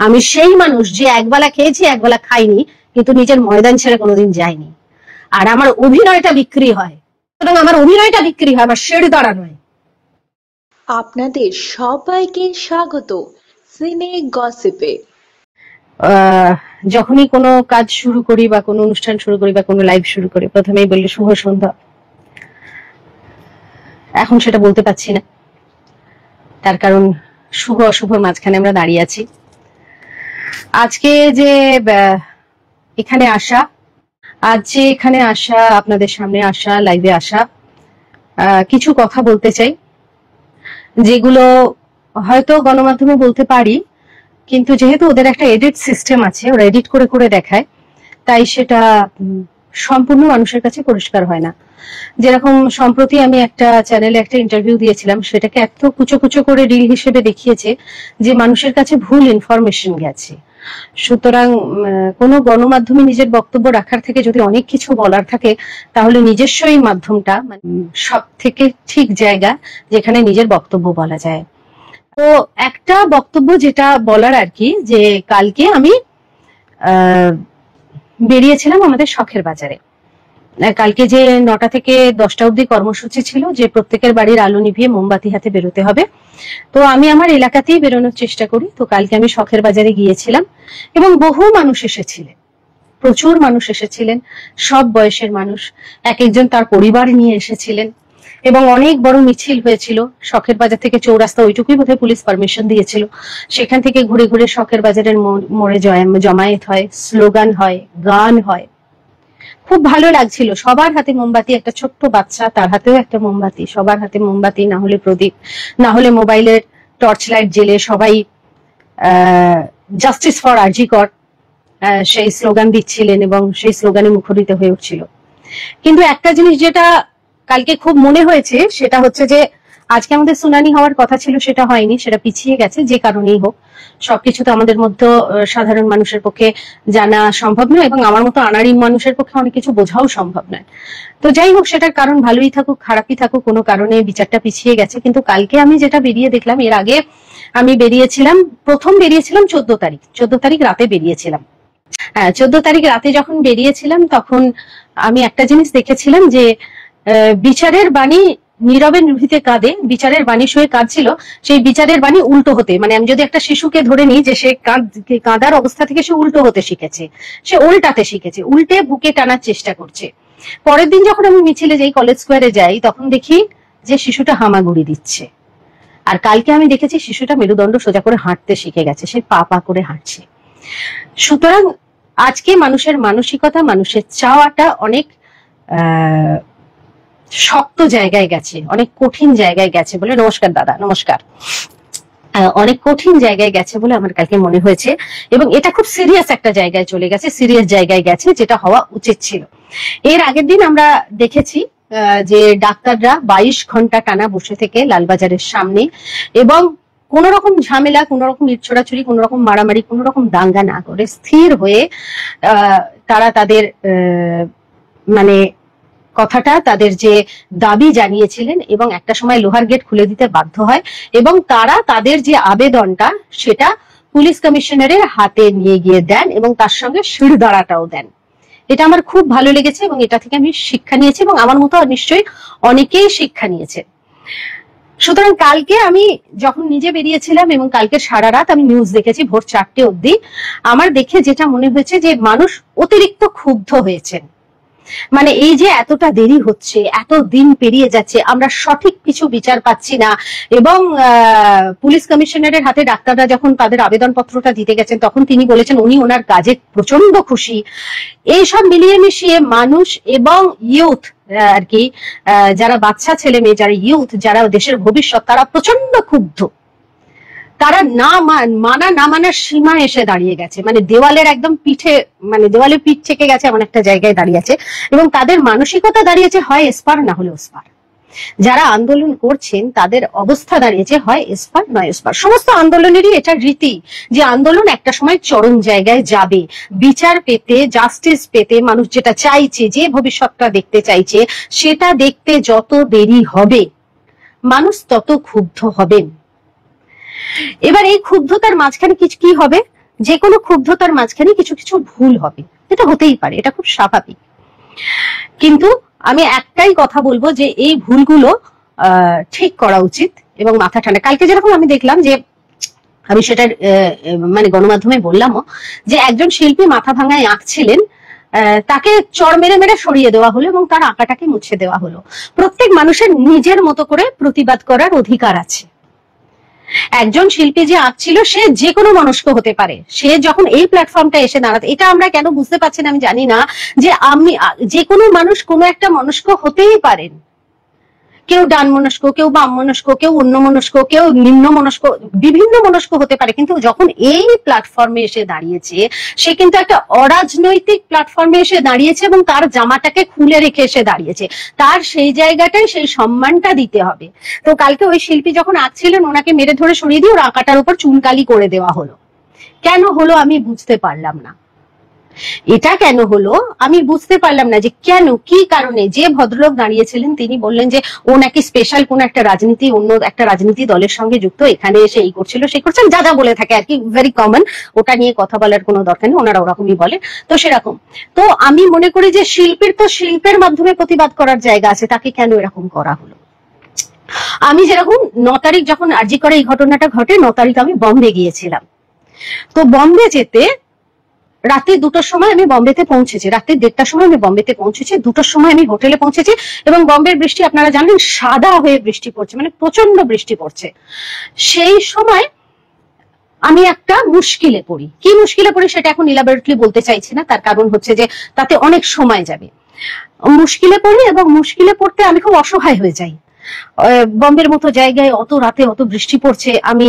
আমি সেই মানুষ যে একবেলা খেয়েছি একবেলা খাইনি, কিন্তু নিজের ময়দান ছেড়ে কোনোদিন যায়নি। আর আমার অভিনয়টা বিক্রি হয়, সুতরাং আমার অভিনয়টা বিক্রি হয়, আমার শেড দাঁড়া নয়। আপনাদের সবাইকে স্বাগত সিনে গসিপে। যখনই কোনো কাজ শুরু করি বা কোনো অনুষ্ঠান শুরু করি বা কোনো লাইভ শুরু করি, প্রথমেই বললি শুভ সন্ধ্যা। এখন সেটা বলতে পারছি না, তার কারণ শুভ অশুভর মাঝখানে আমরা দাঁড়িয়ে আছি। আজকে যে এখানে আসা, আপনাদের সামনে আসা, লাইভে আসা, কিছু কথা বলতে চাই, যেগুলো হয়তো গণমাধ্যমে বলতে পারি, কিন্তু যেহেতু ওদের একটা এডিট সিস্টেম আছে, ওরা এডিট করে করে দেখায়, তাই সেটা সম্পূর্ণ মানুষের কাছে পরিষ্কার হয় না। যেরকম সম্প্রতি আমি একটা চ্যানেলে একটা ইন্টারভিউ দিয়েছিলাম, সেটাকে এত কুচো কুচো করে রিল হিসেবে দেখিয়েছে যে মানুষের কাছে ভুল ইনফরমেশন গেছে। সুতরাং কোনো গণমাধ্যমে নিজের বক্তব্য রাখার থেকে যদি অনেক কিছু বলার থাকে, তাহলে নিজস্ব এই মাধ্যমটা সব থেকে ঠিক জায়গা যেখানে নিজের বক্তব্য বলা যায়। তো একটা বক্তব্য যেটা বলার আর কি, যে কালকে আমি বেরিয়েছিলাম আমাদের শখের বাজারে। কালকে যে 9টা থেকে 10টা অবধি কর্মসূচি ছিল, যে প্রত্যেকের বাড়ির আলো নিভিয়ে মোমবাতি হাতে বেরোতে হবে। তো আমি আমার এলাকাতেই বেরোনোর চেষ্টা করি। তো কালকে আমি শখের বাজারে গিয়েছিলাম এবং বহু মানুষ এসেছিলেন, প্রচুর মানুষ এসেছিলেন, সব বয়সের মানুষ, এক একজন তার পরিবার নিয়ে এসেছিলেন এবং অনেক বড় মিছিল হয়েছিল। শখের বাজার থেকে চৌরাস্তা ওইটুকুই বোধহয় পুলিশ পারমিশন দিয়েছিল। সেখান থেকে ঘুরে ঘুরে শখের বাজারের মোড়ে জমায়েত হয়, স্লোগান হয়, গান হয়, খুব ভালো লাগছিল। সবার হাতে মোমবাতি, একটা ছোট্ট বাচ্চা তার হাতেও একটা মোমবাতি, সবার হাতে মোমবাতি, না হলে প্রদীপ, না হলে মোবাইলের টর্চ লাইট জেলে সবাই জাস্টিস ফর আরজি কর সেই স্লোগান দিচ্ছিলেন এবং সেই স্লোগানে মুখরিত হয়ে উঠছিল। কিন্তু একটা জিনিস যেটা কালকে খুব মনে হয়েছে, সেটা হচ্ছে যে আজকে আমাদের শুনানি হওয়ার কথা ছিল, সেটা হয়নি, সেটা পিছিয়ে গেছে। যে কারণেই হোক, সবকিছু তো আমাদের মধ্যে সাধারণ মানুষের পক্ষে জানা সম্ভব নয় এবং আমার মতো আনাড়ি মানুষের পক্ষে অনেক কিছু বোঝাও সম্ভব নয়। তো যাই হোক, সেটার কারণ ভালোই থাকুক খারাপই থাকুক, কোনো কারণে বিচারটা পিছিয়ে গেছে। কিন্তু কালকে আমি যেটা বেরিয়ে দেখলাম, এর আগে আমি প্রথম বেরিয়েছিলাম 14 তারিখ রাতে বেরিয়েছিলাম। 14 তারিখ রাতে যখন বেরিয়েছিলাম, তখন আমি একটা জিনিস দেখেছিলাম যে বিচারের বাণী নীরবে নিভৃতে কাঁদে, বিচারের বাণী সয়ে কাঁদছিল, সেই বিচারের বাণী উল্টো হতে, মানে আমি যদি একটা শিশুকে ধরে নিই যে সে কাঁদার অবস্থা থেকে সে উল্টো হতে শিখেছে, সে উল্টাতে শিখেছে, উল্টে বুকে টানার চেষ্টা করছে। পরের দিন যখন আমি মিছিলে যাই, কলেজ স্কোয়ারে যাই, তখন দেখি যে শিশুটা হামাগুড়ি দিচ্ছে। আর কালকে আমি দেখেছি শিশুটা মেরুদণ্ড সোজা করে হাঁটতে শিখে গেছে, সে পা পা করে হাঁটছে। সুতরাং আজকে মানুষের মানসিকতা, মানুষের চাওয়াটা অনেক শক্ত জায়গায় গেছে, অনেক কঠিন জায়গায় গেছে বলে, নমস্কার দাদা, নমস্কার, অনেক কঠিন জায়গায় গেছে বলে আমার কালকে মনে হয়েছে। এবং এটা খুব সিরিয়াস একটা জায়গায় চলে গেছে, সিরিয়াস জায়গায় গেছে, যেটা হওয়া উচিত ছিল। এর আগের দিন আমরা দেখেছি যে ডাক্তাররা 22 ঘন্টা টানা বসে থেকে লালবাজারের সামনে, এবং কোন রকম ঝামেলা, কোন রকম ইট ছোড়াছুড়ি, কোন রকম মারামারি, কোন রকম দাঙ্গা না করে স্থির হয়ে তারা তাদের মানে কথাটা, তাদের যে দাবি জানিয়েছিলেন, এবং একটা সময় লোহার গেট খুলে দিতে বাধ্য হয়, এবং তারা তাদের যে আবেদনটা সেটা পুলিশ কমিশনারের হাতে নিয়ে গিয়ে দেন এবং তার সঙ্গে শিরদাঁড়াটাও দেন। এটা আমার খুব ভালো লেগেছে এবং এটা থেকে আমি শিক্ষা নিয়েছি এবং আমার মতো নিশ্চয়ই অনেকেই শিক্ষা নিয়েছে। সুতরাং কালকে আমি যখন নিজে বেরিয়েছিলাম এবং কালকে সারা রাত আমি নিউজ দেখেছি ভোর 4টে অবধি, আমার দেখে যেটা মনে হয়েছে যে মানুষ অতিরিক্ত ক্ষুব্ধ হয়েছেন। মানে এই যে এতটা দেরি হচ্ছে, এত দিন পেরিয়ে যাচ্ছে, আমরা সঠিক কিছু বিচার পাচ্ছি না, এবং পুলিশ কমিশনারের হাতে ডাক্তাররা যখন তাদের আবেদনপত্রটা দিতে গেছেন, তখন তিনি বলেছেন উনি ওনার কাজে প্রচন্ড খুশি। এইসব মিলিয়ে মিশিয়ে মানুষ এবং ইয়ুথ আর কি, যারা বাচ্চা ছেলে মেয়ে, যারা ইয়ুথ, যারা দেশের ভবিষ্যৎ, তারা প্রচন্ড ক্ষুব্ধ। তারা না মানার সীমা এসে দাঁড়িয়ে গেছে, মানে দেওয়ালের একদম পিঠে, মানে দেওয়ালে পিঠ থেকে গেছে এমন একটা জায়গায় দাঁড়িয়ে আছে, এবং তাদের মানসিকতা দাঁড়িয়েছে হয় এসপার না হলে ওসপার। যারা আন্দোলন করছেন তাদের অবস্থা দাঁড়িয়েছে হয় এসপার নয় ওসপার। সমস্ত আন্দোলনেরই এটা রীতি যে আন্দোলন একটা সময় চরম জায়গায় যাবে, বিচার পেতে, জাস্টিস পেতে, মানুষ যেটা চাইছে, যে ভবিষ্যৎটা দেখতে চাইছে, সেটা দেখতে যত দেরি হবে মানুষ তত ক্ষুব্ধ হবেন। এবার এই ক্ষুব্ধতার মাঝখানে কি হবে, যে কোনো ক্ষুব্ধতার মাঝখানে কিছু কিছু ভুল হবে, এটা হতেই পারে, এটা খুব স্বাভাবিক। কিন্তু আমি একটাই কথা বলবো যে এই ভুলগুলো ঠিক করা উচিত এবং মাথা ঠান্ডা। কালকে যেরকম আমি দেখলাম যে, আমি সেটার মানে গণমাধ্যমে বললামও, যে একজন শিল্পী মাথা ভাঙায় আঁকছিলেন, তাকে চড় মেরে মেরে সরিয়ে দেওয়া হলো এবং তার আঁকাটাকে মুছে দেওয়া হলো। প্রত্যেক মানুষের নিজের মতো করে প্রতিবাদ করার অধিকার আছে। একজন শিল্পী যে আঁকছিল সে যে কোনো মনস্ক হতে পারে, সে যখন এই প্ল্যাটফর্মটা এসে দাঁড়াতে, এটা আমরা কেন বুঝতে পারছি না আমি জানি না, যে আমি যে কোনো মানুষ কোনো একটা মনস্ক হতেই পারেন। কেউ ডান মনস্ক, কেউ বাম মনস্ক, কেউ অন্য মনস্ক, কেউ নিম্ন মনস্ক, বিভিন্ন মনস্ক হতে পারে। কিন্তু যখন এই প্ল্যাটফর্মে এসে দাঁড়িয়েছে, সে কিন্তু একটা অরাজনৈতিক প্ল্যাটফর্মে এসে দাঁড়িয়েছে এবং তার জামাটাকে খুলে রেখে এসে দাঁড়িয়েছে। তার সেই জায়গাটায় সেই সম্মানটা দিতে হবে। তো কালকে ওই শিল্পী যখন আঁকছিলেন, ওনাকে মেরে ধরে সরিয়ে দিয়ে ওর আঁকাটার উপর চুনকালি করে দেওয়া হলো। কেন হলো আমি বুঝতে পারলাম না। এটা কেন হলো আমি বুঝতে পারলাম না, যে কেন, কি কারণে। যে ভদ্রলোক দাঁড়িয়েছিলেন তিনি বললেন যে ও নাকি স্পেশাল কোন একটা রাজনীতি, অন্য একটা রাজনীতি দলের সঙ্গে যুক্ত, এখানে এসে এই করছিল সেই করছেন, যা যা বলে থাকে আর কি, ভেরি কমন। ওটা নিয়ে কথা বলার কোনো দরকার নেই, ওনারা ওরকমই বলে। তো সেরকম, তো আমি মনে করি যে শিল্পীর তো শিল্পের মাধ্যমে প্রতিবাদ করার জায়গা আছে, তাকে কেন এরকম করা হলো। আমি যেরকম 9 তারিখ যখন আরজি করে এই ঘটনাটা ঘটে, 9 তারিখ আমি বম্বে গিয়েছিলাম। তো বম্বে যেতে রাতে 2টার সময় আমি বম্বেতে পৌঁছেছি, রাতে 1:30টার সময় আমি বম্বেতে পৌঁছেছি, 2টার সময় আমি হোটেলে পৌঁছেছি। এবং বম্বের বৃষ্টি আপনারা জানেন, সাদা হয়ে বৃষ্টি পড়ছে, মানে প্রচন্ড বৃষ্টি পড়ছে। সেই সময় আমি একটা মুশকিলে পড়ি। কি মুশকিলে পড়ি সেটা এখন ইলাবোরেটলি বলতে চাইছি না, তার কারণ হচ্ছে যে তাতে অনেক সময় যাবে। মুশকিলে পড়ি এবং মুশকিলে পড়তে আমি খুব অসহায় হয়ে যাই। বম্বের মতো জায়গায় অত রাতে অত বৃষ্টি পড়ছে, আমি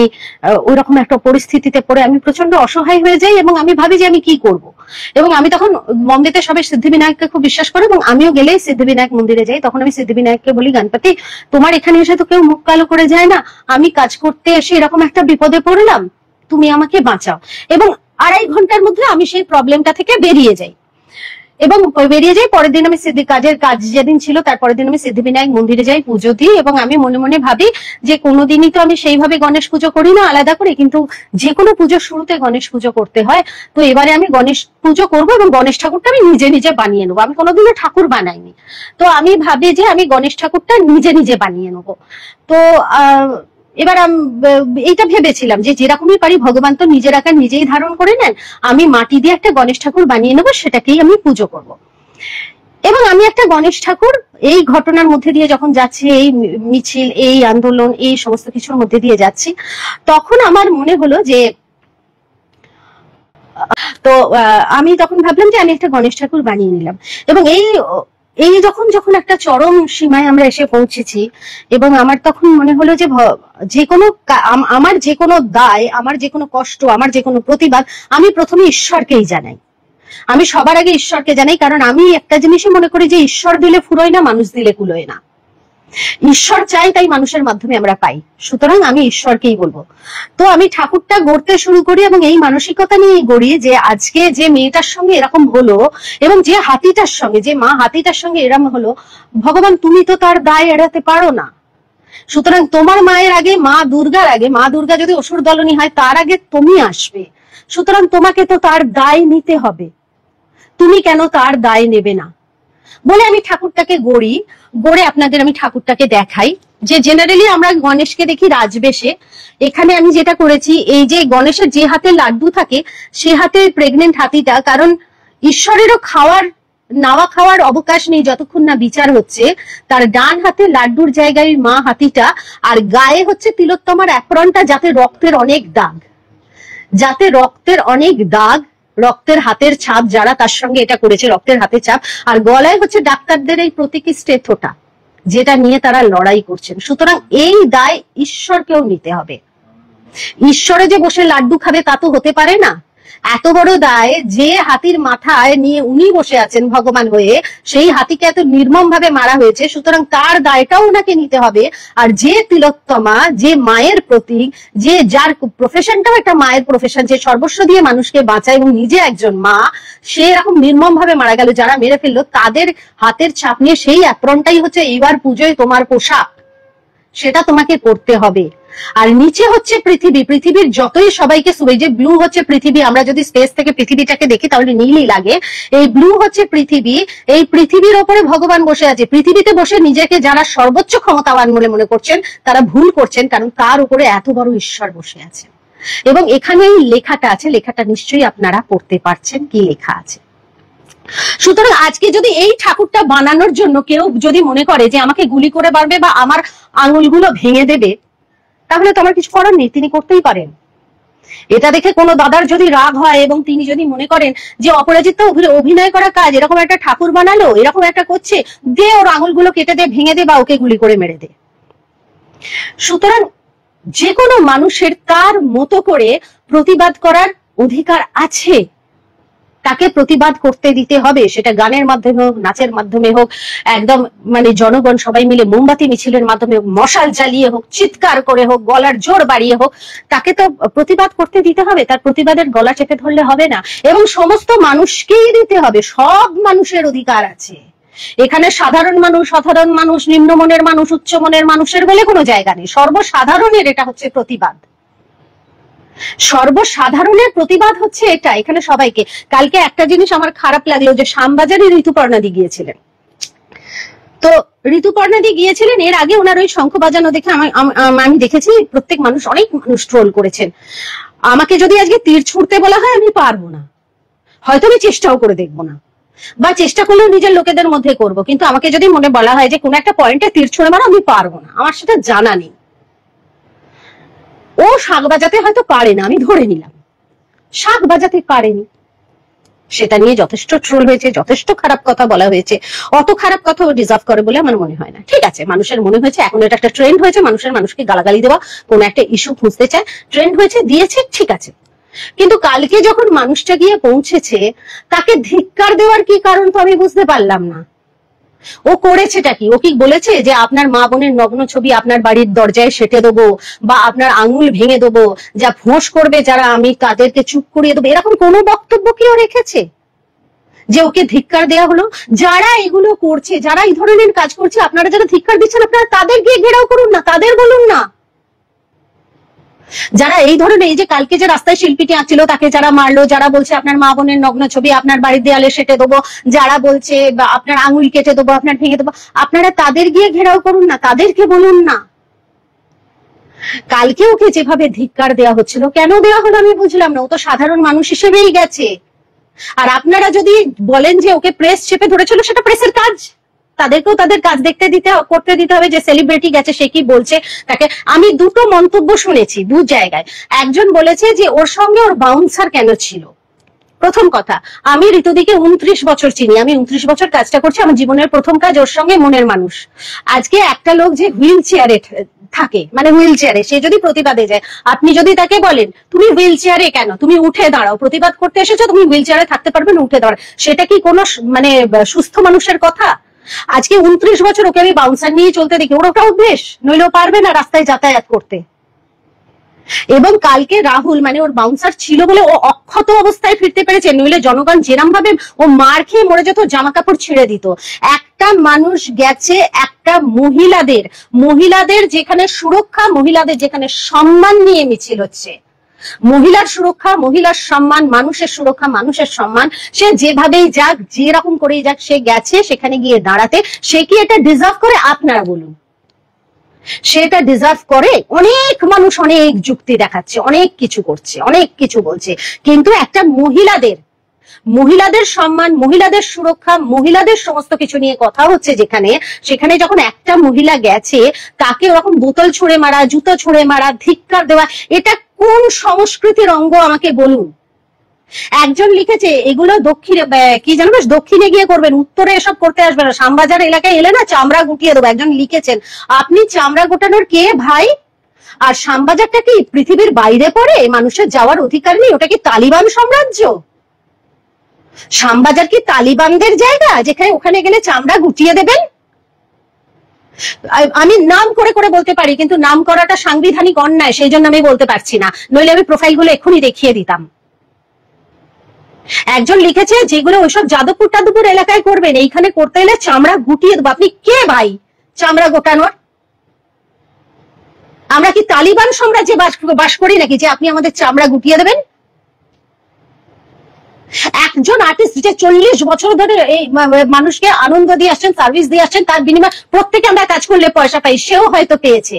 ওইরকম একটা পরিস্থিতিতে পড়ে আমি প্রচন্ড অসহায় হয়ে যাই এবং আমি ভাবি যে আমি কি করব। এবং আমি তখন বম্বেতে সবাই সিদ্ধিবিনায়ককে খুব বিশ্বাস করে এবং আমিও গেলে সিদ্ধিবিনায়ক মন্দিরে যাই। তখন আমি সিদ্ধিবিনায়ককে বলি, গণপতি তোমার এখানে এসে তো কেউ মুখ কালো করে যায় না, আমি কাজ করতে এসে এরকম একটা বিপদে পড়লাম, তুমি আমাকে বাঁচাও। এবং 2.5 ঘন্টার মধ্যে আমি সেই প্রবলেমটা থেকে বেরিয়ে যাই এবং বেরিয়ে যাই। পরের দিন আমি কাজ যেদিন ছিল তার পরের দিন আমি সিদ্ধিবিনায়ক মন্দিরে যাই, পুজো দিই এবং আমি মনে মনে ভাবি যে কোনোদিনই তো আমি সেইভাবে গণেশ পুজো করি না আলাদা করে, কিন্তু যে কোনো পুজোর শুরুতে গণেশ পুজো করতে হয়। তো এবারে আমি গণেশ পুজো করবো এবং গণেশ ঠাকুরটা আমি নিজে নিজে বানিয়ে নেবো। আমি কোনোদিনও ঠাকুর বানাইনি, তো আমি ভাবি যে আমি গণেশ ঠাকুরটা নিজে নিজে বানিয়ে নেবো। তো এবার এইটা ভেবেছিলাম যে যেরকমই পারি, ভগবান তো নিজের আকার নিজেই ধারণ করে নেন, আমি মাটি দিয়ে একটা গণেশ ঠাকুর বানিয়ে নেবো, সেটাকেই আমি পুজো করব। এবং আমি একটা গণেশ ঠাকুর এই ঘটনার মধ্যে দিয়ে যখন যাচ্ছি, এই মিছিল, এই আন্দোলন, এই সমস্ত কিছুর মধ্যে দিয়ে যাচ্ছি, তখন আমার মনে হলো যে, তো আমি তখন ভাবলাম যে আমি একটা গণেশ ঠাকুর বানিয়ে নিলাম। এবং এই যখন একটা চরম সীমায় আমরা এসে পৌঁছেছি এবং আমার তখন মনে হলো যে আমার যে কোনো দায়, আমার যে কোনো কষ্ট, আমার যে কোনো প্রতিবাদ, আমি প্রথমে ঈশ্বরকেই জানাই। আমি সবার আগে ঈশ্বরকে জানাই, কারণ আমি একটা জিনিসই মনে করি যে ঈশ্বর দিলে ফুরোয় না, মানুষ দিলে কুলোয় না। ঈশ্বর চাই, তাই মানুষের মাধ্যমে আমরা পাই, সুতরাং আমি ঈশ্বরকেই বলবো। তো আমি ঠাকুরটা গড়তে শুরু করি এবং এই মানসিকতা নিয়ে গড়ি যে আজকে যে মেয়েটার সঙ্গে এরকম হলো এবং যে হাতিটার সঙ্গে, যে মা হাতিটার সঙ্গে এরকম হলো, ভগবান তুমি তো তার দায় এড়াতে পারো না। সুতরাং তোমার মায়ের আগে, মা দুর্গার আগে, মা দুর্গা যদি অসুর দলনী হয় তার আগে তুমি আসবে, সুতরাং তোমাকে তো তার দায় নিতে হবে, তুমি কেন তার দায় নেবে না বলে আমি ঠাকুরটাকে গড়ে আপনাদের আমি ঠাকুরটাকে দেখাই। যে জেনারেলি আমরা গণেশকে দেখি রাজবেশে, এখানে আমি যেটা করেছি, এই যে গণেশের যে হাতে লাড্ডু থাকে সে হাতে প্রেগনেন্ট হাতিটা, কারণ ঈশ্বরেরও নাওয়া খাওয়ার অবকাশ নেই যতক্ষণ না বিচার হচ্ছে। তার ডান হাতে লাড্ডুর জায়গায় মা হাতিটা, আর গায়ে হচ্ছে তিলোত্তমার অ্যাপ্রনটা, যাতে রক্তের অনেক দাগ, রক্তের হাতের ছাপ, যারা তার সঙ্গে এটা করেছে রক্তের হাতের ছাপ, আর গলায় হচ্ছে ডাক্তারদের এই প্রতীকী স্টেথোটা, যেটা নিয়ে তারা লড়াই করছেন। সুতরাং এই দায় ঈশ্বরকেও নিতে হবে। ঈশ্বরে যে বসে লাড্ডু খাবে তা তো হতে পারে না। এত বড় দায় যে হাতির মাথায় নিয়ে উনি বসে আছেন ভগবান হয়ে, সেই হাতিকে এত নির্মম ভাবে মারা হয়েছে, সুতরাং তার দায়টাও ওনাকে নিতে হবে। আর যে তিলোত্তমা, যে মায়ের প্রতীক, যার প্রফেশনটাও একটা মায়ের প্রফেশন, যে সর্বস্ব দিয়ে মানুষকে বাঁচায় এবং নিজে একজন মা, সে এরকম নির্মম ভাবে মারা গেল। যারা মেরে ফেললো তাদের হাতের ছাপ নিয়ে সেই অ্যাপ্রনটাই হচ্ছে এইবার পুজোয় তোমার পোশাক, সেটা তোমাকে করতে হবে। আর নিচে হচ্ছে পৃথিবী। পৃথিবীর যতই সবাইকে এই যে ব্লু হচ্ছে পৃথিবী, আমরা যদি স্পেস থেকে পৃথিবীটাকে দেখি তাহলে নীলই লাগে। এই ব্লু হচ্ছে পৃথিবী, এই পৃথিবীর ওপরে ভগবান বসে আছে। পৃথিবীতে বসে নিজেকে যারা সর্বোচ্চ ক্ষমতাবান বলে মনে করছেন তারা ভুল করছেন, কারণ তার উপরে এত বড় ঈশ্বর বসে আছে। এবং এখানে এই লেখাটা আছে, লেখাটা নিশ্চয়ই আপনারা পড়তে পারছেন কি লেখা আছে। সুতরাং আজকে যদি এই ঠাকুরটা বানানোর জন্য কেউ যদি মনে করে যে আমাকে গুলি করে মারবে বা আমার আঙুলগুলো ভেঙে দেবে, তাহলে তো আমার কিছু করার নেই, তিনি করতেই পারেন। এটা দেখে কোনো দাদার যদি রাগ হয় এবং তিনি যদি মনে করেন যে অপরাজিতা অভিনয় করা কাজ, এরকম একটা ঠাকুর বানালো, এরকম একটা করছে, দে ওর আঙুলগুলো কেটে দে, ভেঙে দে, বা ওকে গুলি করে মেরে দে। সুতরাং যে কোনো মানুষের তার মতো করে প্রতিবাদ করার অধিকার আছে, তাকে প্রতিবাদ করতে দিতে হবে। সেটা গানের মাধ্যমে হোক, নাচের মাধ্যমে হোক, একদম মানে জনগণ সবাই মিলে মোমবাতি মিছিলের মাধ্যমে হোক, মশাল জ্বালিয়ে হোক, চিৎকার করে হোক, গলার জোর বাড়িয়ে হোক, তাকে তো প্রতিবাদ করতে দিতে হবে। তার প্রতিবাদের গলা চেপে ধরলে হবে না, এবং সমস্ত মানুষকেই দিতে হবে। সব মানুষের অধিকার আছে এখানে। সাধারণ মানুষ, অসাধারণ মানুষ, নিম্নমনের মানুষ, উচ্চমনের মানুষের বলে কোনো জায়গা নেই। সর্বসাধারণের এটা হচ্ছে প্রতিবাদ। সর্বসাধারণের প্রতিবাদ হচ্ছে এটা, এখানে সবাইকে। কালকে একটা জিনিস আমার খারাপ লাগলো, যে শ্যামবাজারে ঋতুপর্ণাদি গিয়েছিলেন। তো ঋতুপর্ণাদি গিয়েছিলেন, এর আগে ওনার ওই শঙ্খ বাজানো দেখে আমি দেখেছি প্রত্যেক মানুষ, অনেক মানুষ ট্রোল করেছেন। আমাকে যদি আজকে তীর ছুঁড়তে বলা হয় আমি পারবো না, হয়তো আমি চেষ্টাও করে দেখবো না, বা চেষ্টা করলেও নিজের লোকেদের মধ্যে করব, কিন্তু আমাকে যদি মনে বলা হয় যে কোনো একটা পয়েন্টে তীর ছুঁড়ে মারো, আমি পারবো না, আমার সেটা জানা নেই। ও শাঁখ বাজাতে হয়তো পারে না, আমি ধরে নিলাম, শাঁখ বাজাতে পারেনি, সেটা নিয়ে যথেষ্ট ট্রোল হয়েছে, যথেষ্ট খারাপ কথা বলা হয়েছে। অত খারাপ কথা ও ডিজার্ভ করে বলে আমার মনে হয় না। ঠিক আছে, মানুষের মনে হয়েছে, এখন এটা একটা ট্রেন্ড হয়েছে, মানুষকে গালাগালি দেওয়া, কোন একটা ইস্যু খুঁজতে চায়, ট্রেন্ড হয়েছে, দিয়েছে, ঠিক আছে। কিন্তু কালকে যখন মানুষটা গিয়ে পৌঁছেছে, তাকে ধিক্কার দেওয়ার কি কারণ তো আমি বুঝতে পারলাম না। ও করেছেটা কি? ও কি বলেছে যে আপনার মা বোনের নগ্ন ছবি আপনার বাড়ির দরজায় সেটে দেবো, বা আপনার আঙুল ভেঙে দেবো, যা ফোঁস করবে যারা আমি তাদেরকে চুপ করিয়ে দেবো, এরকম কোনো বক্তব্য কি ও রেখেছে যে ওকে ধিক্কার দেওয়া হলো? যারা এগুলো করছে, যারা এই ধরনের কাজ করছে, আপনারা যারা ধিক্কার দিচ্ছেন, আপনারা তাদের গিয়ে ঘেরাও করুন না, তাদের বলুন না। যারা এই ধরনের, এই যে কালকে যে রাস্তায় শিল্পীটি আঁকছিল তাকে যারা মারলো, যারা বলছে আপনার মা বোনের নগ্ন ছবি আপনার বাড়ির দেয়ালে সেটে দেবো, যারা বলছে আপনার আঙুল কেটে দেবো, আপনার ভেঙে দেবো, আপনারা তাদের গিয়ে ঘেরাও করুন না, তাদেরকে বলুন না। কালকে ওকে যেভাবে ধিক্কার দেওয়া হচ্ছিল, কেন দেওয়া হলো আমি বুঝলাম না। ও তো সাধারণ মানুষ হিসেবেই গেছে। আর আপনারা যদি বলেন যে ওকে প্রেস চেপে ধরেছিল, সেটা প্রেসের কাজ, তাদেরকেও তাদের কাজ করতে দিতে হবে। যে সেলিব্রিটি গেছে, সে কি বলছে তাকে। আমি দুটো মন্তব্য শুনেছি দু জায়গায়। একজন বলেছে যে ওর সঙ্গে ওর বাউন্সার কেন ছিল। প্রথম কথা, আমি ঋতুদিকে 29 বছর চিনি, আমি 29 বছর কাজটা করছি, আমার জীবনের প্রথম কাজ ওর সঙ্গে, মনের মানুষ। আজকে একটা লোক যে হুইল চেয়ারে থাকে, মানে হুইল চেয়ারে, সে যদি প্রতিবাদে যায়, আপনি যদি তাকে বলেন তুমি হুইল চেয়ারে কেন, তুমি উঠে দাঁড়াও, প্রতিবাদ করতে এসেছো, তুমি হুইল চেয়ারে থাকতে পারবে না, উঠে দাঁড়াও, সেটা কি কোনো মানে সুস্থ মানুষের কথা? আজকে 29 বছর ওকে আমি বাউন্সার নিয়ে চলতে দেখি, ওর ওটা অভ্যেস, নইলেও পারবে না রাস্তায় যাতায়াত করতে। এবং কালকে রাহুল মানে ওর বাউন্সার ছিল বলে ও অক্ষত অবস্থায় ফিরতে পেরেছে, নইলে জনগণ যেরাম ভাবে ও মার খেয়ে মরে যেত, জামা কাপড় ছিঁড়ে দিত। একটা মানুষ গেছে, একটা মহিলাদের যেখানে সুরক্ষা, মহিলাদের যেখানে সম্মান নিয়ে মিছিল হচ্ছে, মহিলার সুরক্ষা, মহিলার সম্মান, মানুষের সুরক্ষা, মানুষের সম্মান, সে যেভাবেই যাক, যেরকম করেই যাক, সে গেছে সেখানে গিয়ে দাঁড়াতে। সে কি এটা ডিজার্ভ করে? আপনারা বলুন। সেটা ডিজার্ভ করে? অনেক মানুষ অনেক যুক্তি দেখাচ্ছে, অনেক কিছু করছে, অনেক কিছু বলছে, কিন্তু একটা মহিলাদের সম্মান, মহিলাদের সুরক্ষা, মহিলাদের সমস্ত কিছু নিয়ে কথা হচ্ছে যেখানে, সেখানে যখন একটা মহিলা গেছে, তাকে ওরকম বোতল ছুঁড়ে মারা, জুতো ছুঁড়ে মারা, ধিক্কার দেওয়া, এটা কোন সংস্কৃতির অঙ্গ আমাকে বলুন। একজন লিখেছে এগুলো দক্ষিণে, কি জানো, দক্ষিণে গিয়ে করবেন, উত্তরে এসব করতে আসবে না, শ্যামবাজার এলাকায় এলে না চামড়া গুটিয়ে দেবো। একজন লিখেছেন, আপনি চামড়া গোটানোর কে ভাই? আর শ্যামবাজারটা কি পৃথিবীর বাইরে পড়ে? মানুষের যাওয়ার অধিকার নেই? ওটা কি তালিবান সাম্রাজ্য? শ্যামবাজার কি তালিবানদের জায়গা যেখানে ওখানে গেলে চামড়া গুটিয়ে দেবেন? আমি নাম করে করে বলতে পারি, কিন্তু নাম করাটা সাংবিধানিক অন্যায়, সেই জন্য আমি বলতে পারছি না, নইলে আমি প্রোফাইলগুলো এক্ষুনি দেখিয়ে দিতাম। একজন লিখেছে যেগুলো ওইসব যাদবপুর টাদবপুর এলাকায় করবেন, এইখানে করতে এলে চামড়া গুটিয়ে দেবো। আপনি কে ভাই চামড়া গোটানোর? আমরা কি তালিবান সাম্রাজ্যে বাস করি নাকি যে আপনি আমাদের চামড়া গুটিয়ে দেবেন? একজন আর্টিস্ট যে 40 বছর ধরে এই মানুষকে আনন্দ দিয়ে আসছেন, সার্ভিস দিয়ে আসছেন, তার বিনিময়ে প্রত্যেকে আমরা কাজ করলে পয়সা পাই, সেও হয়তো পেয়েছে।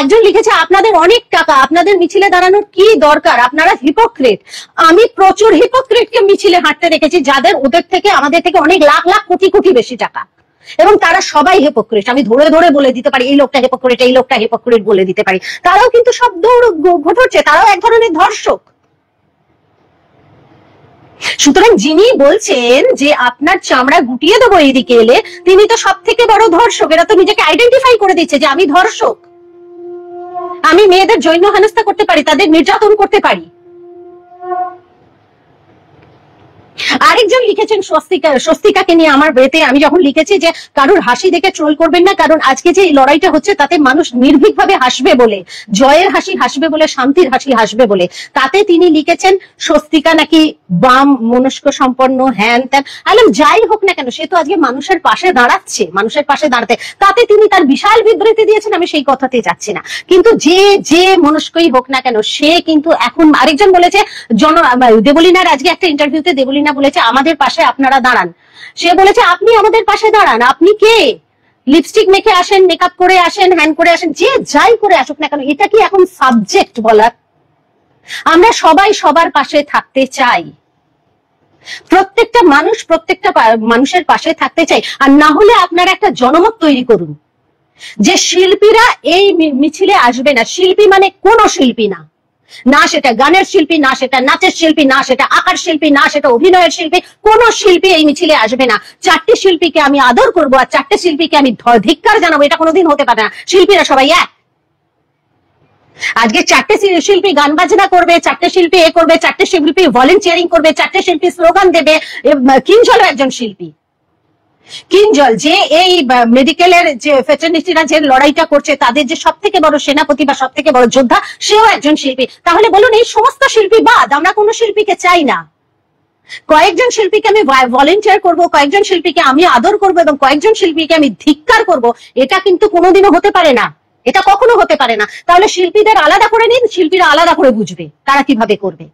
একজন লিখেছে আপনাদের অনেক টাকা, আপনাদের মিছিলে দাঁড়ানোর কি দরকার, আপনারা হিপোক্রেট। আমি প্রচুর হিপোক্রেটকে মিছিলে হাঁটতে দেখেছি, যাদের ওদের থেকে আমাদের থেকে অনেক লাখ লাখ কোটি কোটি বেশি টাকা, এবং তারা সবাই হিপোক্রেট। আমি ধরে ধরে বলে দিতে পারি এই লোকটা হিপোক্রেট, এই লোকটা হিপোক্রেট বলে দিতে পারি। তারাও কিন্তু সব দৌড় ঘটছে, তারাও এক ধরনের ধর্ষক। সুতরাং যিনি বলছেন যে আপনার চামড়া গুটিয়ে দেবো এদিকে এলে, তিনি তো সব থেকে বড় ধর্ষক। এরা তো নিজেকে আইডেন্টিফাই করে দিচ্ছে যে আমি ধর্ষক, আমি মেয়েদের যৌন হেনস্থা করতে পারি, তাদের নির্যাতন করতে পারি। আরেকজন লিখেছেন স্বস্তিকাকে নিয়ে আমার বেতে, আমি যখন লিখেছি যে কারোর হাসি দেখে ট্রোল করবেন না, কারণ আজকে যে লড়াইটা হচ্ছে তাতে মানুষ নির্ভীকভাবে হাসবে বলে, জয়ের হাসি হাসবে বলে, শান্তির হাসি হাসবে বলে, তাতে তিনি লিখেছেন স্বস্তিকা নাকি বাম মনস্ক সম্পন্ন, হ্যান ত্যান। আলাম যাই হোক না কেন, সে তো আজকে মানুষের পাশে দাঁড়াচ্ছে, মানুষের পাশে দাঁড়াতে, তাতে তিনি তার বিশাল বিবৃতি দিয়েছেন, আমি সেই কথাতে যাচ্ছি না। কিন্তু যে মনস্কই হোক না কেন, সে কিন্তু এখন, আরেকজন বলেছে দেবলীনার আজকে একটা ইন্টারভিউতে দেবলীনা বলেছে আমাদের পাশে আপনারা দাঁড়ান। সে বলেছে আপনি আমাদের পাশে দাঁড়ান, আপনি কে? লিপস্টিক মেখে আসেন, মেকআপ করে আসেন, হ্যান্ড করে আসেন, যে যাই করে আসুক না কেন, এটা কি এখন সাবজেক্ট বলার? আমরা সবাই সবার পাশে থাকতে চাই, প্রত্যেকটা মানুষের পাশে থাকতে চাই। আর না হলে আপনারা একটা জনমত তৈরি করুন যে শিল্পীরা এই মিছিলে আসবে না। শিল্পী মানে কোন শিল্পী না, না সেটা গানের শিল্পী, না সেটা নাচের শিল্পী, না সেটা আঁকার শিল্পী, না সেটা অভিনয়ের শিল্পী, কোন শিল্পী এই মিছিলে আসবে না। 4টে শিল্পীকে আমি আদর করবো আর 4টে শিল্পীকে আমি ধিক্কার জানাবো, এটা কোনোদিন হতে পারে না। শিল্পীরা সবাই এক। আজকে 4টে শিল্পী গান বাজনা করবে, 4টে শিল্পী করবে, 4টে শিল্পী ভলেন্টিয়ারিং করবে, 4টে শিল্পী স্লোগান দেবে। কিঞ্জল একজন শিল্পী, কিঞ্জল যে এই মেডিকেলের যে ফেটার্নিটিরা যে লড়াইটা করছে, তাদের যে সব থেকে বড় সেনাপতি বা সব থেকে বড় যোদ্ধা, সেও একজন শিল্পী। তাহলে বলুন এই সমস্ত শিল্পী বাদ আমরা কোনো শিল্পীকে চাই না? কয়েকজন শিল্পীকে আমি ভলেন্টিয়ার করব, কয়েকজন শিল্পীকে আমি আদর করব এবং কয়েকজন শিল্পীকে আমি ধিক্কার করব, এটা কিন্তু কোনোদিনও হতে পারে না, এটা কখনো হতে পারে না। তাহলে শিল্পীদের আলাদা করে নিন, শিল্পীরা আলাদা করে বুঝবে তারা কিভাবে করবে,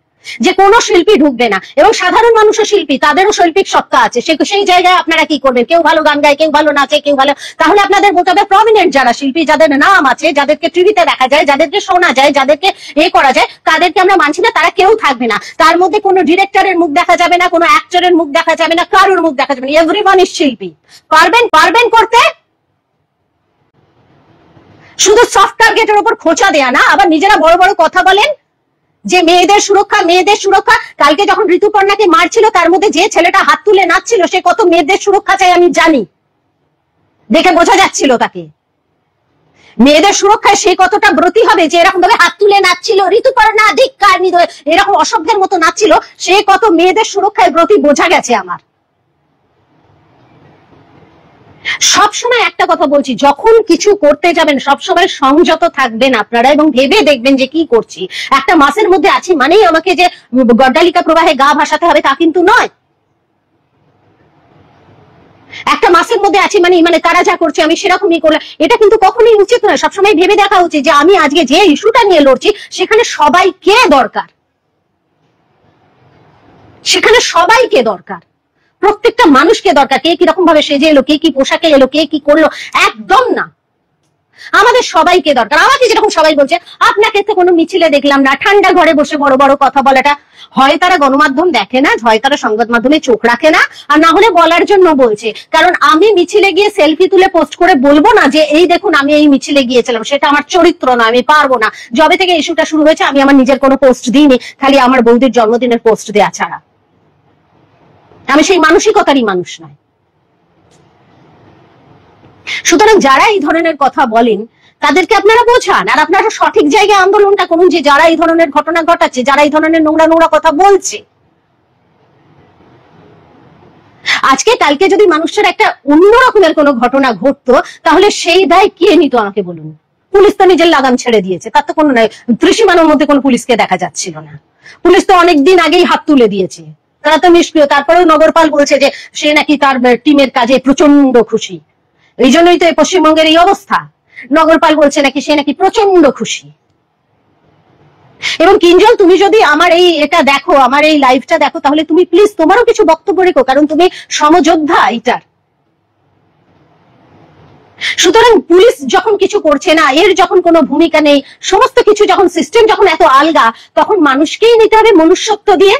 যে কোনো শিল্পী ঢুকবে না। এবং সাধারণ মানুষও শিল্পী, তাদেরও শৈল্পিক সত্তা আছে, সেই জায়গায় আপনারা কি করবেন? কেউ ভালো গান গায়, কেউ ভালো নাচে, কেউ ভালো, তাহলে আপনাদের বোঝাবে প্রমিনেন্ট যারা শিল্পী, যাদের নাম আছে, যাদেরকে টিভিতে দেখা যায়, যাদেরকে শোনা যায়, যাদেরকে করা যায়, তাদেরকে আমরা মানছি না, তারা কেউ থাকবে না। তার মধ্যে কোনো ডিরেক্টরের মুখ দেখা যাবে না, কোনো অ্যাক্টরের মুখ দেখা যাবে না, কারোর মুখ দেখা যাবে না। এভরিওয়ান ইজ শিল্পী। পারবেন করতে? শুধু সফট টার্গেটের উপর খোঁচা দেয়া না, আবার নিজেরা বড় বড় কথা বলেন যে মেয়েদের সুরক্ষা, মেয়েদের সুরক্ষা। কালকে যখন ঋতুপর্ণাকে মারছিল, তার মধ্যে যে ছেলেটা হাত তুলে নাচছিল, সে কত মেয়েদের সুরক্ষা চাই আমি জানি, দেখে বোঝা যাচ্ছিল তাকে। মেয়েদের সুরক্ষায় সে কতটা ব্রতী হবে যে এরকম ভাবে হাত তুলে নাচছিল, ঋতুপর্ণা ধিক্কার, এরকম অসভ্যের মতো নাচছিল, সে কত মেয়েদের সুরক্ষায় ব্রতী বোঝা গেছে আমার। সবসময় একটা কথা বলছি, যখন কিছু করতে যাবেন সবসময় সংযত থাকবেন আপনারা এবং ভেবে দেখবেন যে কি করছি। একটা মাসের মধ্যে আছি মানেই আমাকে যে গড্ডালিকা প্রবাহে গা ভাসাতে হবে তা কিন্তু নয়। একটা মাসের মধ্যে আছি মানে তারা যা করছে আমি সেরকমই করলাম, এটা কিন্তু কখনোই উচিত নয়। সবসময় ভেবে দেখা উচিত যে আমি আজকে যে ইস্যুটা নিয়ে লড়ছি সেখানে সবাইকে দরকার, সেখানে সবাইকে দরকার, প্রত্যেকটা মানুষকে দরকার। কে কিরকম ভাবে সেজে এলো, কে কি পোশাকে এলো, কে কি করলো, একদম না, আমাদের সবাইকে দরকার। আমাকে যেরকম সবাই বলছে, আপনাকে তো কোনো মিছিলে দেখলাম না, ঠান্ডা ঘরে বসে বড় বড় কথা বলাটা, হয় তারা গণমাধ্যম দেখে না, হয় তারা সংবাদ মাধ্যমে চোখ রাখে না, আর না হলে বলার জন্য বলছে। কারণ আমি মিছিলে গিয়ে সেলফি তুলে পোস্ট করে বলবো না যে এই দেখুন আমি এই মিছিলে গিয়েছিলাম, সেটা আমার চরিত্র না, আমি পারবো না। যবে থেকে ইস্যুটা শুরু হয়েছে আমি আমার নিজের কোনো পোস্ট দিইনি, খালি আমার বৌদির জন্মদিনের পোস্ট দেয়া ছাড়া। আমি সেই মানসিকতারই মানুষ নয়। সুতরাং যারা এই ধরনের কথা বলেন তাদেরকে আপনারা বোঝান, আর আপনারা সঠিক জায়গায় আন্দোলনটা করুন যে যারা এই ধরনের ঘটনা ঘটাচ্ছে, যারা এই ধরনের নোংরা নোংরা কথা বলছে। আজকে কালকে যদি মানুষের একটা অন্য রকমের কোনো ঘটনা ঘটতো, তাহলে সেই দায় কে নিত আমাকে বলুন? পুলিশ তো নিজের লাগাম ছেড়ে দিয়েছে, তার তো কোনো নাই। ত্রিসীমানার মধ্যে কোনো পুলিশকে দেখা যাচ্ছিল না, পুলিশ তো অনেকদিন আগেই হাত তুলে দিয়েছে, তারা তো নিষ্ক্রিয়। তারপরেও নগরপাল বলছে যে সে নাকি তার টিমের কাজে প্রচন্ড খুশি, এই জন্যই তো পশ্চিমবঙ্গের এই অবস্থা। নগরপাল বলছে নাকি সে নাকি প্রচন্ড খুশি। এবং কিঞ্জল, তুমি যদি আমার এই এটা দেখো, আমার এই লাইভটা দেখো, তাহলে তুমি প্লিজ তোমারও কিছু বক্তব্য রেখো, কারণ তুমি সমযোদ্ধা এটার। সুতরাং পুলিশ যখন কিছু করছে না, এর যখন কোনো ভূমিকা নেই, সমস্ত কিছু যখন সিস্টেম যখন এত আলগা, তখন মানুষকেই নিতে হবে মনুষ্যত্ব দিয়ে।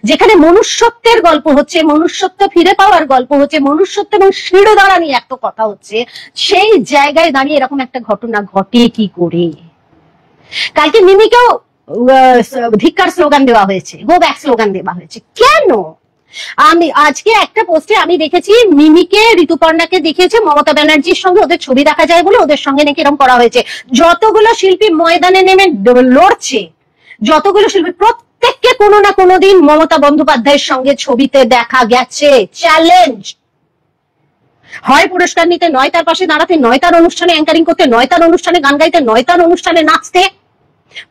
যেখানে মনুষ্যত্বের গল্প হচ্ছে, মনুষ্যত্ব ফিরে পাওয়ার গল্প হচ্ছে, মনুষ্যত্ব এবং শিরোধারা নিয়ে একটা কথা হচ্ছে, সেই জায়গায় দাঁড়িয়ে এরকম একটা ঘটনা ঘটে কি করে? কালকে মিমিকেও ধিক্কার স্লোগান দেওয়া হয়েছে, গো ব্যাক স্লোগান দেওয়া হয়েছে। কেন? আমি আজকে একটা পোস্টে আমি দেখেছি মিমিকে, ঋতুপর্ণাকে দেখিয়েছে মমতা ব্যানার্জির সঙ্গে ওদের ছবি দেখা যায় বলে ওদের সঙ্গে নাকি এরকম করা হয়েছে। যতগুলো শিল্পী ময়দানে নেমে লড়ছে, যতগুলো শিল্পী, প্রত্যেককে কোনো না কোনো দিন মমতা বন্দ্যোপাধ্যায়ের সঙ্গে ছবিতে দেখা গেছে। চ্যালেঞ্জ, হয় পুরস্কার নিতে, নয় তার পাশে দাঁড়াতে, নয় তার অনুষ্ঠানে অ্যাঙ্কারিং করতে, নয় তার অনুষ্ঠানে গান গাইতে, নয় তার অনুষ্ঠানে নাচতে,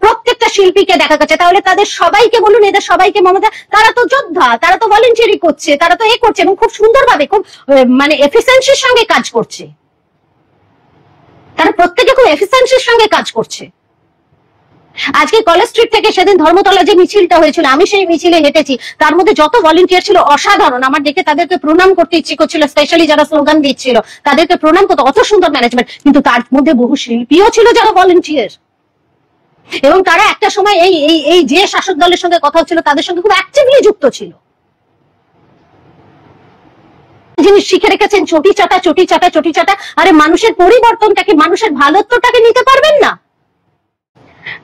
প্রত্যেকটা শিল্পীকে দেখা গেছে। তাহলে তাদের সবাইকে বলুন, এদের সবাইকে মমতা, তারা তো যোদ্ধা, তারা তো ভলেন্টিয়ারি করছে, তারা তো এ করছে এবং খুব সুন্দরভাবে, খুব মানে এফিসিয়েন্সির সঙ্গে কাজ করছে। তারা প্রত্যেকে খুব এফিসিয়েন্সির সঙ্গে কাজ করছে। আজকে কলেজ স্ট্রিট থেকে সেদিন ধর্মতলা যে মিছিলটা হয়েছিল, আমি সেই মিছিলে হেঁটেছি, তার মধ্যে যত ভলেন্টিয়ার ছিল অসাধারণ। আমার দেখে তাদেরকে প্রণাম করতে ইচ্ছে করছিল, স্পেশালি যারা স্লোগান দিচ্ছিল তাদেরকে প্রণাম করতে, অত সুন্দর ম্যানেজমেন্ট। কিন্তু তার মধ্যে বহু শিল্পীও ছিল যারা ভলেন্টিয়ার, এবং তারা একটা সময় এই এই এই যে শাসক দলের সঙ্গে কথা হচ্ছিল তাদের সঙ্গে খুব অ্যাক্টিভলি যুক্ত ছিল। জিনিস শিখে রেখেছেন, চটি চাটা চটি চাটা চটি চাটা। আরে মানুষের পরিবর্তনটাকে, মানুষের ভালোত্বটাকে নিতে পারবেন না?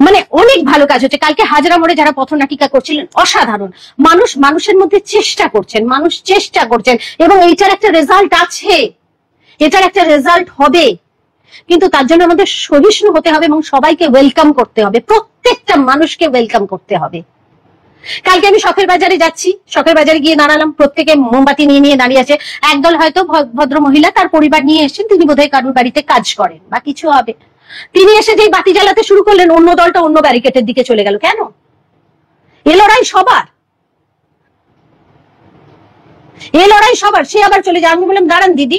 মানে অনেক ভালো কাজ হচ্ছে। কালকে হাজরা মোড়ে যারা পথনাটিকা করছিলেন অসাধারণ। মানুষের মধ্যে চেষ্টা করছেন, মানুষ চেষ্টা করছেন, এবং এইটার একটা রেজাল্ট আছে, এটার একটা রেজাল্ট হবে। কিন্তু তার জন্য আমাদের সহিষ্ণু হতে হবে এবং সবাইকে ওয়েলকাম করতে হবে, প্রত্যেকটা মানুষকে ওয়েলকাম করতে হবে। কালকে আমি শখের বাজারে যাচ্ছি, শখের বাজারে গিয়ে দাঁড়ালাম, প্রত্যেকে মোমবাতি নিয়ে নিয়ে দাঁড়িয়ে আছে। একদল হয়তো ভদ্র মহিলা তার পরিবার নিয়ে এসেছেন, তিনি বোধহয় কারুর বাড়িতে কাজ করেন বা কিছু হবে। তিনি এসে যেই বাতি জ্বালাতে শুরু করলেন, অন্য দলটা অন্য ব্যারিকেডের দিকে চলে গেল। কেন? এ লড়াই সবার, এ লড়াই সবার। সে আবার চলে যায়। আমি বললাম দাঁড়ান দিদি,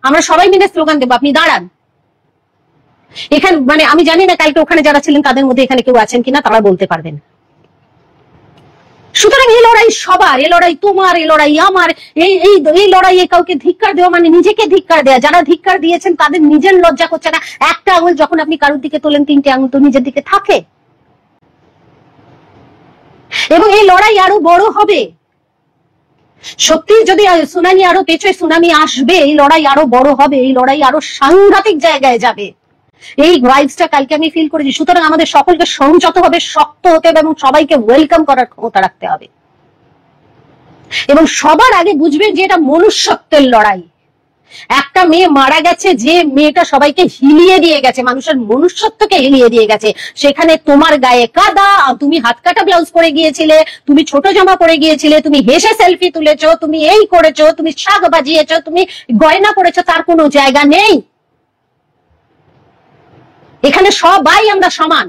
আমরা সবাই মিলে স্লোগান দেবো, আপনি দাঁড়ান। এখানে মানে আমি জানি না কালকে ওখানে যারা ছিলেন তাদের মধ্যে এখানে কেউ আছেন কিনা, তারা বলতে পারবেন। সুতরাং এই লড়াই সবার, এ লড়াই তোমার, এ লড়াই আমার। এই লড়াইয়ে কাউকে ধিক্কার দেওয়া মানে নিজেকে ধিক্কার দেওয়া। যারা ধিক্কার দিয়েছেন তাদের নিজের লজ্জা করছে না? একটা আঙুল যখন আপনি কারোর দিকে তোলেন, তিনটে আঙুল তো নিজের দিকে থাকে। এবং এই লড়াই আরো বড় হবে। সত্যি যদি সুনামি আরো পেছনে সুনামি আসবে, এই লড়াই আরো বড় হবে, এই লড়াই আরো সাংঘাতিক জায়গায় যাবে। এই ভাইবসটা কালকে আমি ফিল করেছি। সুতরাং আমাদের সকলকে সংযত হবে, শক্ত হতে হবে এবং সবাইকে ওয়েলকাম করার ক্ষমতা রাখতে হবে। এবং সবার আগে বুঝবেন যে এটা মনুষ্যত্বের লড়াই। একটা মেয়ে মারা গেছে, যে মেয়েটা সবাইকে হিলিয়ে দিয়ে গেছে, মানুষের মনুষ্যত্বকে হিলিয়ে দিয়ে গেছে। সেখানে তোমার গায়ে কাদা, তুমি হাত কাটা ব্লাউজ পরে গিয়েছিলে, তুমি ছোট জামা পরে গিয়েছিলে, তুমি হেসে সেলফি তুলেছো, তুমি এই করেছো, তুমি শাক বাজিয়েছো, তুমি গয়না পরেছো, তার কোনো জায়গা নেই। এখানে সবাই আমরা সমান।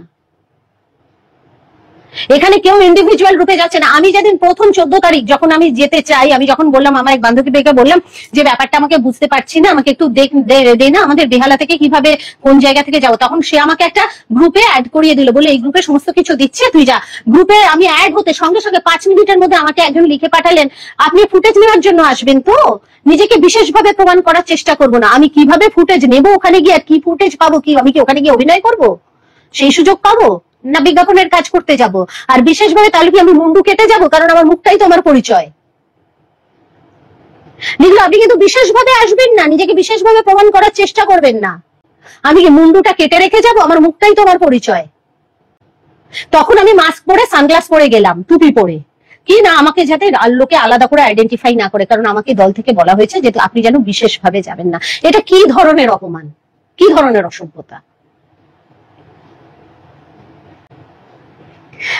এখানে কেউ ইন্ডিভিজুয়াল রূপে যাচ্ছে না। আমি যেদিন প্রথম 14 তারিখ যখন আমি যেতে চাই, আমি যখন বললাম আমার এক বান্ধবীকে বললাম যে ব্যাপারটা আমাকে বুঝতে পারছি না, আমাকে একটু দে না, আমাদের বেহালা থেকে কিভাবে কোন জায়গা থেকে যাবো, তখন সে আমাকে একটা গ্রুপে অ্যাড করিয়ে দিল, বলে এই গ্রুপে সমস্ত কিছু দিচ্ছে, তুই যা। গ্রুপে আমি অ্যাড হতে সঙ্গে সঙ্গে 5 মিনিটের মধ্যে আমাকে একজন লিখে পাঠালেন, আপনি ফুটেজ নেওয়ার জন্য আসবেন তো? নিজেকে বিশেষভাবে প্রমাণ করার চেষ্টা করবো না। আমি কিভাবে ফুটেজ নেবো ওখানে গিয়ে, আর কি ফুটেজ পাবো, কি আমি কি ওখানে গিয়ে অভিনয় করবো, সেই সুযোগ পাবো না? বিজ্ঞাপনের কাজ করতে যাব? আর বিশেষভাবে তাহলে কি আমি মুন্ডু কেটে যাব? কারণ আমার মুখটাই তো আমার পরিচয়। লিখলো আপনি কিন্তু বিশেষভাবে আসবেন না, নিজেকে বিশেষভাবে প্রমাণ করার চেষ্টা করবেন না। আমি কি মুন্ডুটা কেটে রেখে যাব? আমার মুখটাই তো আমার পরিচয়। তখন আমি মাস্ক পরে, সানগ্লাস পরে গেলাম, টুপি পরে, কি না আমাকে যাতে লোকে আলাদা করে আইডেন্টিফাই না করে, কারণ আমাকে দল থেকে বলা হয়েছে যে আপনি যেন বিশেষভাবে যাবেন না। এটা কি ধরনের অপমান, কি ধরনের অসভ্যতা!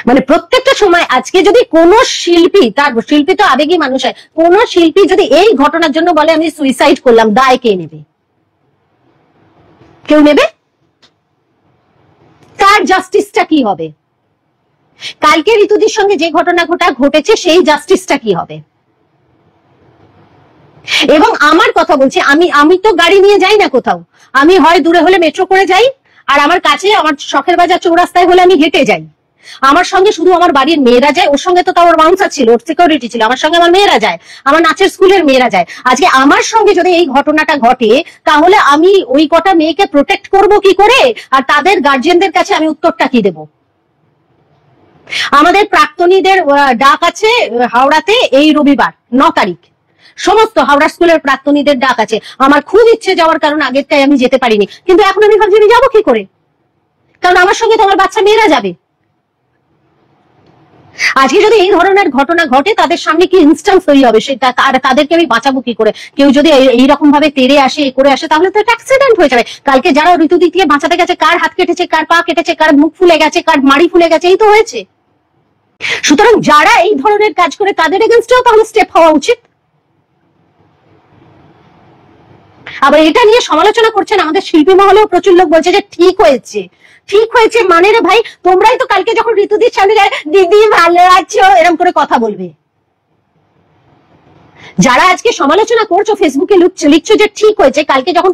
মানে প্রত্যেকটা সময় আজকে যদি কোন শিল্পী, তার শিল্পী তো আবেগী মানুষ হয়, কোন শিল্পী যদি এই ঘটনার জন্য বলে আমি সুইসাইড করলাম, দায় কে নেবে? কেউ নেবে? তার জাস্টিসটা কি হবে? কালকে ঋতুদির সঙ্গে যে ঘটনা ঘটেছে সেই জাস্টিসটা কি হবে? এবং আমার কথা বলছি, আমি তো গাড়ি নিয়ে যাই না কোথাও, আমি হয় দূরে হলে মেট্রো করে যাই, আর আমার কাছে আমার শখের বাজার চৌরাস্তায় হলে আমি হেঁটে যাই। আমার সঙ্গে শুধু আমার বাড়ির মেয়েরা যায়, ওর সঙ্গে তো তার বাউন্সার ছিল, ওর সিকিউরিটি ছিল, আমার সঙ্গে আমার মেয়েরা যায়, আমার নাচের স্কুলের মেয়েরা যায়। আজকে আমার সঙ্গে যদি এই ঘটনাটা ঘটে, তাহলে আমি ওই কটা মেয়েকে প্রোটেক্ট করব কি করে, আর তাদের গার্জিয়ানদের কাছে আমি উত্তরটা কি দেব? আমাদের প্রাক্তনীদের ডাক আছে হাওড়াতে এই রবিবার 9 তারিখ, সমস্ত হাওড়া স্কুলের প্রাক্তনীদের ডাক আছে। আমার খুব ইচ্ছে যাওয়ার, কারণ আগেরটাই আমি যেতে পারিনি, কিন্তু এখন আমি ভাবছি আমি যাবো কি করে, কারণ আমার সঙ্গে তো আমার বাচ্চা মেয়েরা যাবে। আজকে যদি এই ধরনের ঘটনা ঘটে, তাদের সামনে কি ইনস্ট্যান্স তৈরি হবে, সেটা তাদেরকে আমি বাঁচাবো কি করে? কেউ যদি এইরকম ভাবে তেড়ে আসে, করে আসে, তাহলে তো একটা অ্যাক্সিডেন্ট হয়ে যাবে। কালকে যারা ঋতুদিকে বাঁচাতে গেছে, কার হাত কেটেছে, কার পা কেটেছে, কার মুখ ফুলে গেছে, কার মাড়ি ফুলে গেছে, এই তো হয়েছে। সুতরাং যারা এই ধরনের কাজ করে, তাদের এগেইনস্টেও তাহলে স্টেপ হওয়া উচিত। আবার এটা নিয়ে সমালোচনা করছেন আমাদের শিল্পী মহলেও প্রচুর লোক বলছে যে ঠিক হয়েছে, ঠিক হয়েছে মানে রে ভাই, তোমরাই তো কালকে যখন ঋতুদির সামনে যায় দিদি ভালো আছো এরকম করে কথা বলবে। যারা আজকে সমালোচনা করছো, ফেসবুকে লিখছো যে ঠিক হয়েছে,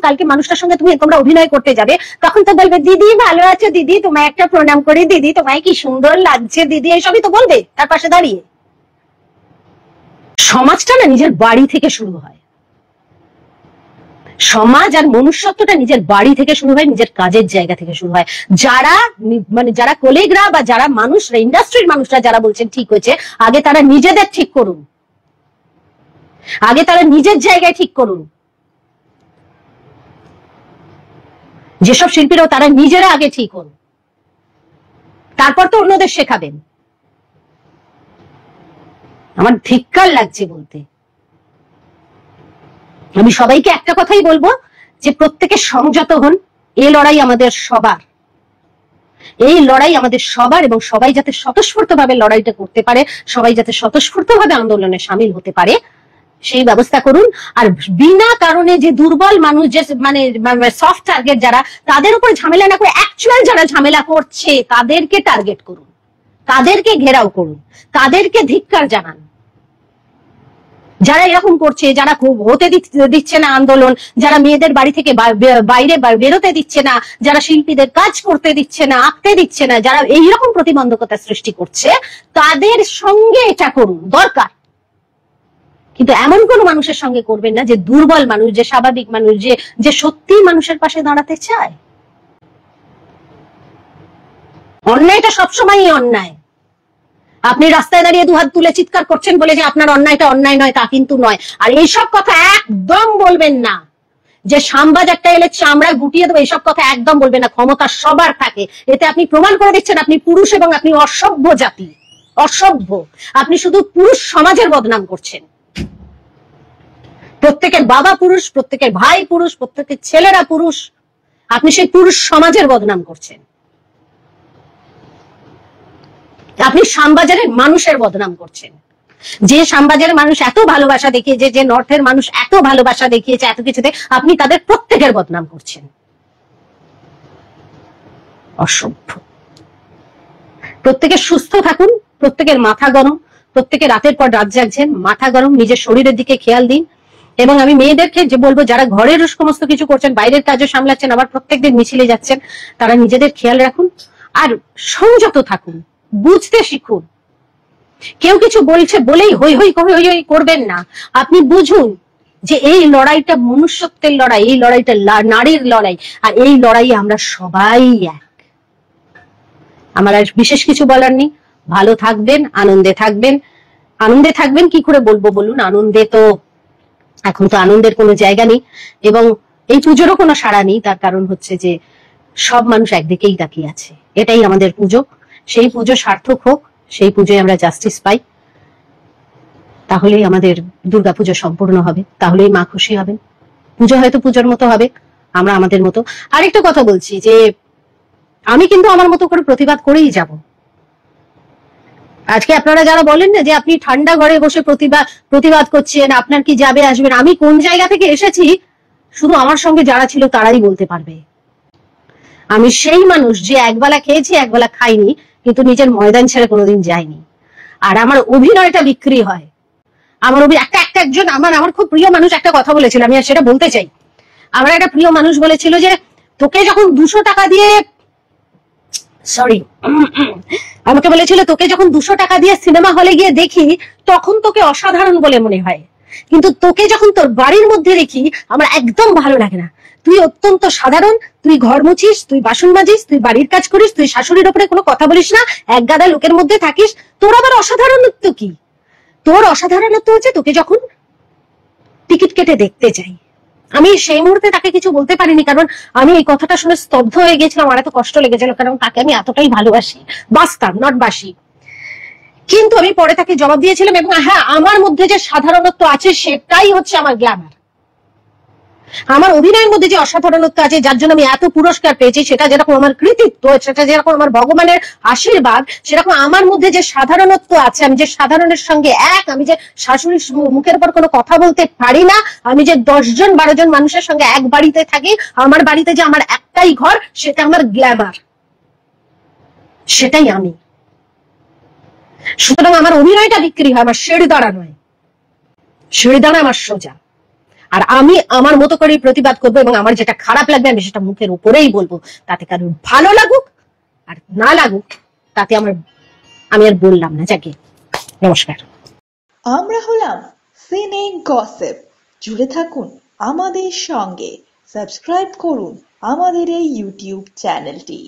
কালকে মানুষটার সঙ্গে তোমরা অভিনয় করতে যাবে, তখন তো বলবে দিদি ভালো আছো, দিদি তোমায় একটা প্রণাম করি, দিদি তোমায় কি সুন্দর লাগছে, দিদি এইসবই তো বলবে তার পাশে দাঁড়িয়ে। সমাজটা না নিজের বাড়ি থেকে শুরু হয়, সমাজ আর মনুষ্যত্বটা নিজের বাড়ি থেকে শুরু হয়, নিজের কাজের জায়গা থেকে শুরু হয়। যারা কলিগরা বা যারা মানুষরা, ইন্ডাস্ট্রির মানুষরা যারা বলছেন ঠিক হয়েছে, আগে তারা নিজেদের ঠিক করুন, আগে তারা নিজের জায়গায় ঠিক করুন। যেসব শিল্পীরাও তারা নিজেরা আগে ঠিক হন, তারপর তো অন্যদের শেখাবেন। আমার ধিক্কার লাগছে বলতে। আমি সবাইকে একটা কথাই বলবো যে প্রত্যেকে সংযত হন। এই লড়াই আমাদের সবার, এই লড়াই আমাদের সবার, এবং সবাই যাতে স্বতঃস্ফূর্তভাবে লড়াইটা করতে পারে, সবাই যাতে স্বতঃস্ফূর্তভাবে আন্দোলনে সামিল হতে পারে, সেই ব্যবস্থা করুন। আর বিনা কারণে যে দুর্বল মানুষ, যে মানে সফট টার্গেট যারা, তাদের উপর ঝামেলা না করে অ্যাকচুয়াল যারা ঝামেলা করছে তাদেরকে টার্গেট করুন, তাদেরকে ঘেরাও করুন, তাদেরকে ধিক্কার জানান। যারা এরকম করছে, যারা হতে দিচ্ছে না আন্দোলন, যারা মেয়েদের বাড়ি থেকে বাইরে বেরোতে দিচ্ছে না, যারা শিল্পীদের কাজ করতে দিচ্ছে না, আঁকতে দিচ্ছে না, যারা এইরকম প্রতিবন্ধকতা সৃষ্টি করছে, তাদের সঙ্গে এটা করুন দরকার। কিন্তু এমন কোন মানুষের সঙ্গে করবেন না যে দুর্বল মানুষ, যে স্বাভাবিক মানুষ, যে সত্যি মানুষের পাশে দাঁড়াতে চায়। অন্যায়টা সবসময়ই অন্যায়। আপনি রাস্তায় দাঁড়িয়ে দুহাত তুলে চিৎকার করছেন বলে যে আপনার অন্যায়টা অন্যায় নয়, তা কিন্তু নয়। আর এইসব কথা একদম বলবেন না যে শ্যামবাজারটা এলে চামড়া গুটিয়ে দেবো, এইসব কথা একদম বলবেন না। ক্ষমতা সবার থাকে, এতে আপনি প্রমাণ করে দিচ্ছেন আপনি পুরুষ, এবং আপনি অসভ্য জাতি, অসভ্য। আপনি শুধু পুরুষ সমাজের বদনাম করছেন। প্রত্যেকের বাবা পুরুষ, প্রত্যেকের ভাই পুরুষ, প্রত্যেকের ছেলেরা পুরুষ, আপনি সেই পুরুষ সমাজের বদনাম করছেন। আপনি শ্যামবাজারের মানুষের বদনাম করছেন। যে শ্যামবাজারের মানুষ এত ভালোবাসা দেখিয়েছে, যে নর্থের মানুষ এত ভালোবাসা দেখিয়েছে, এত কিছুতে আপনি তাদের প্রত্যেকের বদনাম করছেন। অসভ্য। প্রত্যেকে সুস্থ থাকুন, প্রত্যেকের মাথা গরম, প্রত্যেকে রাতের পর রাত জাগছেন, মাথা গরম, নিজের শরীরের দিকে খেয়াল দিন। এবং আমি মেয়েদেরকে যে বলবো, যারা ঘরের সমস্ত কিছু করছেন, বাইরের কাজও সামলাচ্ছেন, আবার প্রত্যেকদিন মিছিলে যাচ্ছেন, তারা নিজেদের খেয়াল রাখুন আর সংযত থাকুন, বুঝতে শিখুন। কেউ কিছু বলছে বলেই হই হই করবেন না। আপনি বুঝুন যে এই লড়াইটা মনুষ্যত্বের লড়াই, এই লড়াইটা নারীর লড়াই, আর এই লড়াই আমরা সবাই এক। আমার আর বিশেষ কিছু বলার নেই। ভালো থাকবেন, আনন্দে থাকবেন। আনন্দে থাকবেন কি করে বলবো বলুন? আনন্দে তো এখন তো আনন্দের কোনো জায়গা নেই, এবং এই পুজোরও কোনো সাড়া নেই। তার কারণ হচ্ছে যে সব মানুষ একদিকেই তাকিয়ে আছে। এটাই আমাদের পুজো, সেই পুজো সার্থক হোক, সেই পুজোয় আমরা জাস্টিস পাই, তাহলেই আমাদের দুর্গাপুজো সম্পূর্ণ হবে, তাহলেই মা খুশি হবেন। পুজো হয়তো পুজোর মতো হবে, আমরা আমাদের মতো। আরেকটা কথা বলছি যে আমি কিন্তু আমার মতো করে প্রতিবাদ করেই যাব। আজকে আপনারা যারা বলেন না যে আপনি ঠান্ডা ঘরে বসে প্রতিবাদ করছেন, আপনার কি যাবে আসবেন, আমি কোন জায়গা থেকে এসেছি শুধু আমার সঙ্গে যারা ছিল তারাই বলতে পারবে। আমি সেই মানুষ যে একবেলা খেয়েছি, একবেলা খাইনি, কিন্তু নিজের ময়দান ছেড়ে কোনোদিন যায়নি। আর আমার অভিনয়টা বিক্রি হয়, আমার একজন আমার খুব প্রিয় মানুষ একটা কথা বলেছিল, আমি আর সেটা বলতে চাই। আমার একটা প্রিয় মানুষ বলেছিল যে তোকে যখন 200 টাকা দিয়ে, সরি, আমাকে বলেছিল তোকে যখন 200 টাকা দিয়ে সিনেমা হলে গিয়ে দেখি তখন তোকে অসাধারণ বলে মনে হয়, কিন্তু তোকে যখন তোর বাড়ির মধ্যে দেখি আমার একদম ভালো লাগে না। তুই অত্যন্ত সাধারণ, তুই ঘর মুছিস, তুই বাসন মাজিস, তুই বাড়ির কাজ করিস, তুই শাশুড়ির ওপরে কোনো কথা বলিস না, এক গাদা লোকের মধ্যে থাকিস, তোর আবার অসাধারণত্ব কি? তোর অসাধারণত্ব হচ্ছে তোকে যখন টিকিট কেটে দেখতে চাই। আমি সেই মুহূর্তে তাকে কিছু বলতে পারিনি, কারণ আমি এই কথাটা শুনে স্তব্ধ হয়ে গেছিলাম, আমার এত কষ্ট লেগেছিল, কারণ তাকে আমি এতটাই ভালোবাসি, বাসতাম নট বাসি। কিন্তু আমি পরে তাকে জবাব দিয়েছিলাম, এবং হ্যাঁ, আমার মধ্যে যে সাধারণত্ব আছে সেটাই হচ্ছে আমার গ্ল্যামার। আমার অভিনয়ের মধ্যে যে অসাধারণত্ব আছে, যার জন্য আমি এত পুরস্কার পেয়েছি, সেটা যেরকম আমার কৃতিত্ব, সেটা যেরকম আমার ভগবানের আশীর্বাদ, সেরকম আমার মধ্যে যে সাধারণত্ব আছে, আমি যে সাধারণের সঙ্গে এক, আমি যে শাশুড়ির মুখের উপর কোনো কথা বলতে পারি না, আমি যে 10 জন 12 জন মানুষের সঙ্গে এক বাড়িতে থাকি, আমার বাড়িতে যে আমার একটাই ঘর, সেটা আমার গ্ল্যামার, সেটাই আমি। সুতরাং আমার অভিনয়টা বিক্রি হয়, আমার শিরদাঁড়া নয়, শিরদাঁড়া আমার সোজা। আর আমি আমার মতো করে প্রতিবাদ করবো, এবং আমার যেটা খারাপ লাগবে আমি সেটা মুখের উপরেই বলবো, তাতে কারোর ভালো লাগুক আর না লাগুক তাতে আমি আর বললাম না। যাকে নমস্কার। আমরা হলাম সিনে গসিপ। জুড়ে থাকুন আমাদের সঙ্গে, সাবস্ক্রাইব করুন আমাদের এই ইউটিউব চ্যানেলটি।